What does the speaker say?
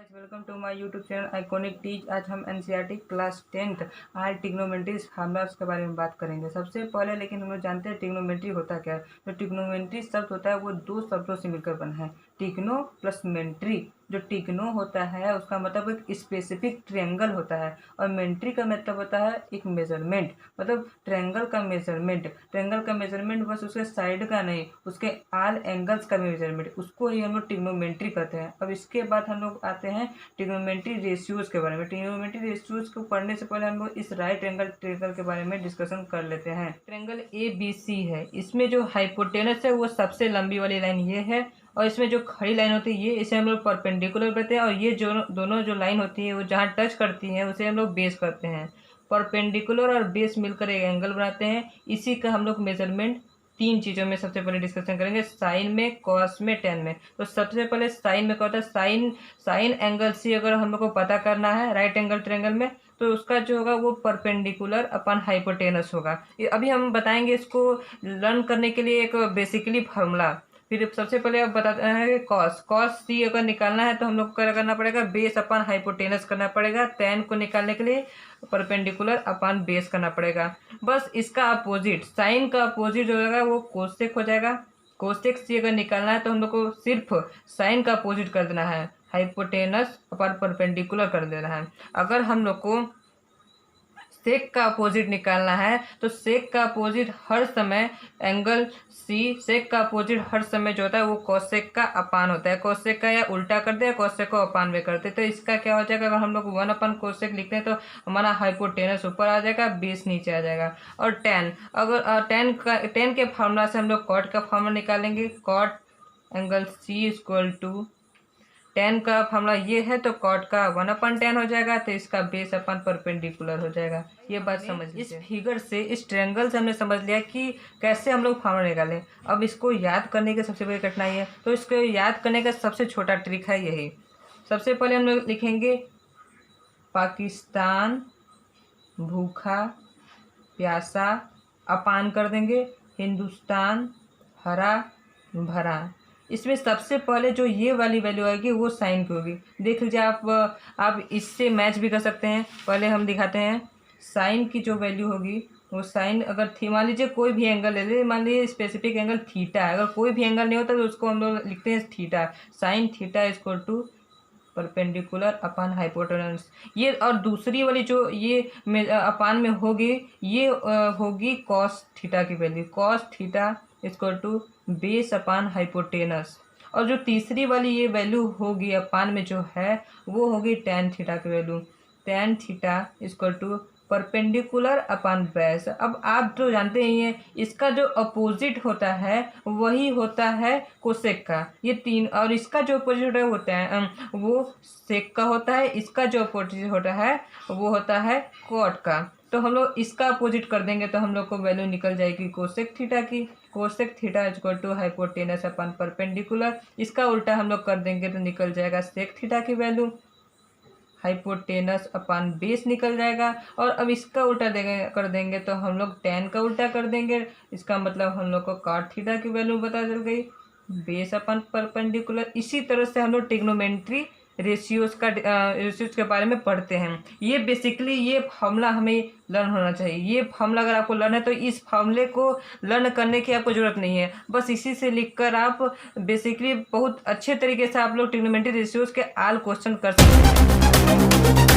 Welcome to my YouTube channel iconic teach. आज हम NCERT class 10th आर trigonometries formulas के बारे में बात करेंगे। सबसे पहले लेकिन हम लोग जानते हैं ट्रिग्नोमेट्री होता क्या है। जो ट्रिग्नोमेट्री शब्द होता है वो दो शब्दों से मिलकर बना है, टिग्नो प्लस मेंट्री। जो टिग्नो होता है उसका मतलब एक स्पेसिफिक ट्रायंगल होता है और मेंट्री का मतलब होता है एक मेजरमेंट, मतलब ट्रायंगल का मेजरमेंट। ट्रायंगल का मेजरमेंट बस उसके साइड का नहीं, उसके ऑल एंगल्स का मेजरमेंट, उसको ही हम लोग ट्रिग्नोमेट्री कहते हैं। अब इसके बाद हम लोग आते हैं ट्रिग्नोमेट्री रेशियोज के बारे में। ट्रिग्नोमेट्री रेशियोज को पढ़ने से पहले हम लोग इस राइट एंगल ट्रायंगल के बारे में डिस्कशन कर लेते हैं। ट्रायंगल ABC है, इसमें जो हाइपोटेनस है वो सबसे लंबी वाली लाइन ये है और इसमें जो खड़ी लाइन होती है ये, इसे हम लोग परपेंडिकुलर कहते हैं। और ये जो दोनों जो लाइन होती है वो जहाँ टच करती हैं उसे हम लोग बेस करते हैं। परपेंडिकुलर और बेस मिलकर एक एंगल बनाते हैं। इसी का हम लोग मेजरमेंट तीन चीज़ों में सबसे पहले डिस्कशन करेंगे, साइन में, कॉस में, टेन में। तो सबसे पहले साइन में क्या होता है, साइन एंगल सी अगर हम लोग को पता करना है राइट एंगल ट्रायंगल में, तो उसका जो होगा वो परपेंडिकुलर अपन हाइपोटेनस होगा। अभी हम बताएंगे इसको लर्न करने के लिए एक बेसिकली फार्मूला। फिर सबसे पहले अब बताते हैं कॉस सी अगर निकालना है तो हम लोग को क्या करना पड़ेगा, बेस अपन हाइपोटेनस करना पड़ेगा। टेन को निकालने के लिए परपेंडिकुलर अपन बेस करना पड़ेगा। बस इसका अपोजिट, साइन का अपोजिट जो होगा वो कोसेक हो जाएगा। कोसेक सी अगर निकालना है तो हम लोग को सिर्फ साइन का अपोजिट कर देना है, हाइपोटेनस अपन परपेंडिकुलर कर देना है। अगर हम लोग को सेक का अपोजिट निकालना है तो सेक का अपोजिट हर समय एंगल सी, सेक का अपोजिट हर समय जो होता है वो कोसेक का अपान होता है। कोसेक का या उल्टा कर दे या कोसेक को अपान में करते, तो इसका क्या हो जाएगा, अगर हम लोग 1 अपन कोसेक लिखते हैं तो हमारा हाइपोटेनस ऊपर आ जाएगा, बेस नीचे आ जाएगा। और टेन, अगर टेन के फार्मूला से हम लोग कॉट का फार्मूला निकालेंगे। Cot angle C equal to tan का फार्मूला ये है तो कॉट का 1/10 हो जाएगा, तो इसका बेस अपन परपेंडिकुलर हो जाएगा। ये बात समझ लीजिए। इस फिगर से, इस ट्रायंगल से हमने समझ लिया कि कैसे हम लोग फार्मूला निकालें। अब इसको याद करने की सबसे बड़ी कठिनाई है, तो इसको याद करने का सबसे छोटा ट्रिक है यही। सबसे पहले हम लोग लिखेंगे पाकिस्तान भूखा प्यासा, अपान कर देंगे हिंदुस्तान हरा भरा। इसमें सबसे पहले जो ये वाली वैल्यू आएगी वो साइन की होगी। देख लीजिए आप इससे मैच भी कर सकते हैं। पहले हम दिखाते हैं साइन की जो वैल्यू होगी वो साइन अगर थी, मान लीजिए कोई भी एंगल ले लीजिए, मान लीजिए स्पेसिफिक एंगल थीटा है। अगर कोई भी एंगल नहीं होता तो उसको हम लोग लिखते हैं theta. Sine theta equal to perpendicular upon hypotenuse. ये और दूसरी वाली जो ये अपान में होगी ये होगी कॉस थीटा की value. Cos theta equal to base upon hypotenuse. और जो तीसरी वाली ये वैल्यू होगी अपान में जो है वो होगी टेन थीटा की value. Tan theta equal to perpendicular upon base. अब आप जो जानते ही हैं इसका जो अपोजिट होता है वही होता है कोसेक का। ये तीन, और इसका जो अपोजिट होता है वो सेक का होता है। इसका जो अपोजिट होता है वो होता है कॉट का। तो हम लोग इसका अपोजिट कर देंगे तो हम लोग को वैल्यू निकल जाएगी कोसेक थीटा की। Cosec theta equal to hypotenuse upon perpendicular. इसका उल्टा हम लोग कर देंगे तो निकल जाएगा सेक थीटा की वैल्यू, हाइपोटेनस अपन बेस निकल जाएगा। और अब इसका उल्टा कर देंगे तो हम लोग टेन का उल्टा कर देंगे। इसका मतलब हम लोग को कॉट थीटा की वैल्यू पता चल गई, बेस अपन परपेंडिकुलर। इसी तरह से हम लोग ट्रिग्नोमेट्री रेशियोज के बारे में पढ़ते हैं। ये बेसिकली ये फार्मूला हमें लर्न होना चाहिए। ये फार्मूला अगर आपको लर्न है तो इस फार्मूले को लर्न करने की आपको ज़रूरत नहीं है, बस इसी से लिखकर आप बेसिकली बहुत अच्छे तरीके से आप लोग ट्रिग्नोमेट्री रेशियोज के ऑल क्वेश्चन कर सकते हैं।